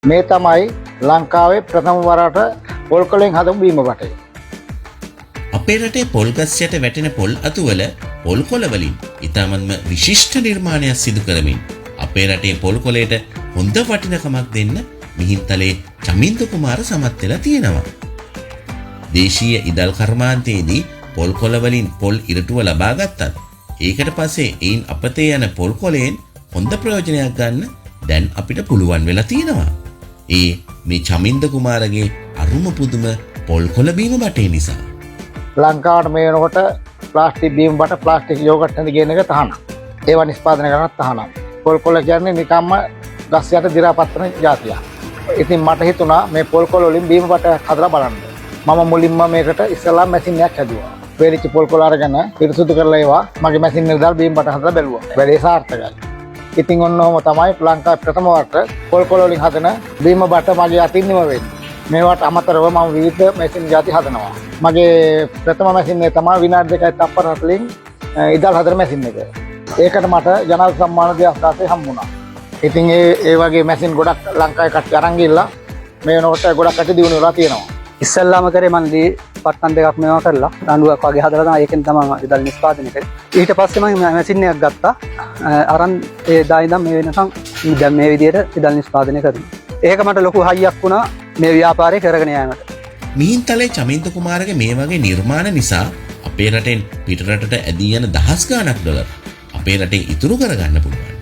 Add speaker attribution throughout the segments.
Speaker 1: මේ තමයි ලංකාවේ ප්‍රථම වරට පොල් කොලෙන් හදපු බීම බටේ.
Speaker 2: අපේ රටේ පොල් ගස් යට වැටෙන පොල් අතුවල පොල් කොළ වලින් ඉතාමත්ම විශිෂ්ට නිර්මාණයක් සිදු කරමින් අපේ රටේ පොල් කොළයට හොඳ වටිනකමක් දෙන්න මිහින්තලේ චමින්ද කුමාර සමත් වෙලා තියෙනවා. දේශීය ඉදල් කර්මාන්තයේදී පොල් කොළ වලින් පොල් ඉරටුව ලබා ගත්තත් ඒකට පස්සේ එයින් අපතේ යන පොල් කොළයෙන් හොඳ ප්‍රයෝජනයක් ගන්න දැන් අපිට පුළුවන් වෙලා තියෙනවා. ඒ මේ චමින්ද කුමාරගේ අරුම පුදුම පොල් කොළ බීම බටේ නිසා.
Speaker 1: ලංකාවට මේ වෙනකොට ප්ලාස්ටික් බීම බට ප්ලාස්ටික් යෝගට් නැති කියන එක තහනම්. ඒවා නිෂ්පාදනය කරනත් තහනම්. පොල් කොළ කියන්නේ නිකම්ම ගස් යට දිරාපත් වෙන જાතියක්. ඉතින් මට හිතුණා මේ පොල් කොළ වලින් බීම බට හදලා බලන්න. මම මුලින්ම මේකට ඉස්සලා මැෂින් එකක් හැදුවා. වේලිච්ච පොල් කොළ අරගෙන පිරිසුදු කරලා ඒවා මගේ මැෂින් එකේ දාලා බීම බට හදලා බැලුවා. වැඩේ සාර්ථකයි. ඉතින් ඔන්නෝම තමයි ලංකාවේ ප්‍රථම වරට පොල් කොළ වලින් හදන බීම බට මගේ අතින්ම වෙන්නේ. මේවට අමතරව මම විවිධ මැෂින් ಜಾති හදනවා. මගේ ප්‍රථම මැෂින් එක තමයි විනාඩි 2යි තප්පර 40න් ඉදල් හදන මැෂින් එක. ඒකට මට ජනරල් සම්මාන 2016 හම්බුණා. ඉතින් ඒ වගේ මැෂින් ගොඩක් ලංකාවේ කට්ටිය අරන් ගිහලා මේ වෙනකොට ගොඩක් කට්ටිය දිනු වෙලා තියෙනවා.
Speaker 3: ඉස්සල්ලාම කරේ මම පට්ටම් දෙකක් මේවා කරලා දඬුවක් වගේ හදලා තමයි ඒකෙන් තමයි මම ඉදල් නිෂ්පාදනය කරේ. ඊට පස්සේ මම මැෂින් එකක් ගත්තා. අරන් ඒ දා ඉඳන් මේ වෙනකන් දැන් මේ විදිහට ඉදල් නිෂ්පාදනය කරනවා. ඒක මට ලොකු හයියක් වුණා මේ ව්‍යාපාරය කරගෙන යාමට.
Speaker 2: මිහින්තලේ චමින්ද කුමාරගේ මේ වගේ නිර්මාණ නිසා අපේ රටෙන් පිටරටට ඇදී යන දහස් ගාණක් ඩොලර් අපේ රටේ ඉතුරු කරගන්න පුළුවන්.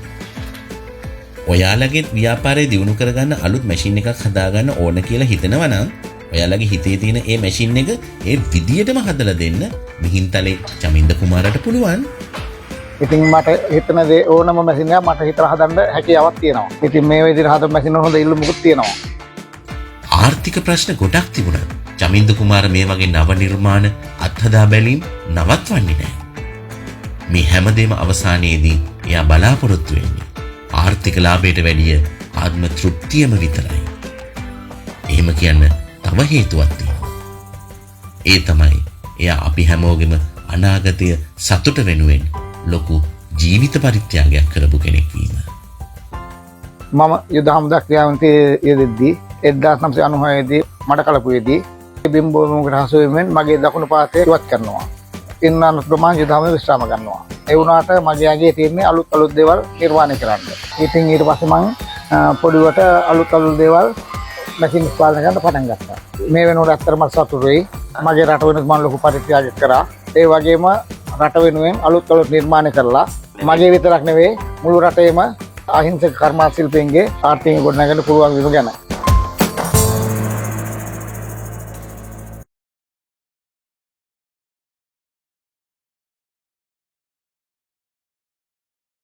Speaker 2: ඔයාලගේ ව්‍යාපාරය දියුණු කරගන්න අලුත් මැෂින් එකක් හදාගන්න ඕන කියලා හිතනවා නම් ඔයාලගේ හිතේ තියෙන ඒ මැෂින් එක ඒ විදියටම හදලා දෙන්න මිහින්තලේ චමින්ද කුමාරට පුළුවන්.
Speaker 1: ඉතින් මට හිතන දේ ඕනම මැෂින් එකක් මට හිතලා හදන්න හැකියාවක් තියෙනවා. ඉතින් මේ විදිහට හදපු මැෂින් වල හොඳ ඉල්ලුමකුත් තියෙනවා.
Speaker 2: ආර්ථික ප්‍රශ්න ගොඩක් තිබුණා. චමින්ද කුමාර මේ වගේ නව නිර්මාණ අත්හදා බැලීම් නවත්වන්නේ නැහැ. මේ හැමදේම අවසානයේදී එයා බලාපොරොත්තු වෙන්නේ ආර්ථික ලාභයට වැඩිය ආත්ම තෘප්තියම විතරයි. එහෙම කියන්න තව හේතුවක් තියෙනවා. ඒ තමයි එයා අපි හැමෝගෙම අනාගතය සතුට වෙනුවෙන් ලොකු ජීවිත පරිත්‍යාගයක් කරපු කෙනෙක් වීම.
Speaker 1: මම යුද හමුදා ක්‍රියාවන්තයේ යෙදෙද්දී 1996 දී මඩකලපුවේදී බිම්බෝමුකට හසු වෙමින් මගේ දකුණු පාතේ ඉවත් කරනවා. ඉන්නන ප්‍රමාණ යුද හමුදා විශ්‍රාම ගන්නවා. ඒ වුණාට මගේ අගේ තියෙන්නේ අලුත් දේවල් නිර්මාණය කරන්න. ඉතින් ඊට පස්සේ මම පොඩිවට අලුත් දේවල් මැෂින් නිෂ්පාදනය කරන්න පටන් ගත්තා. මේ වෙනකොට ඇත්තටම සතුටුයි. මගේ රට වෙනුවෙන් මම ලොකු පරිත්‍යාගයක් කරා. ඒ වගේම රට වෙනුවෙන් අලුත් නිර්මාණය කරලා මගේ විතරක් නෙවෙයි මුළු රටේම අහිංසක කර්මාන්ත ශිල්පීන්ගේ ආර්ථික ගොඩනගන්න පුළුවන් වීම ගැන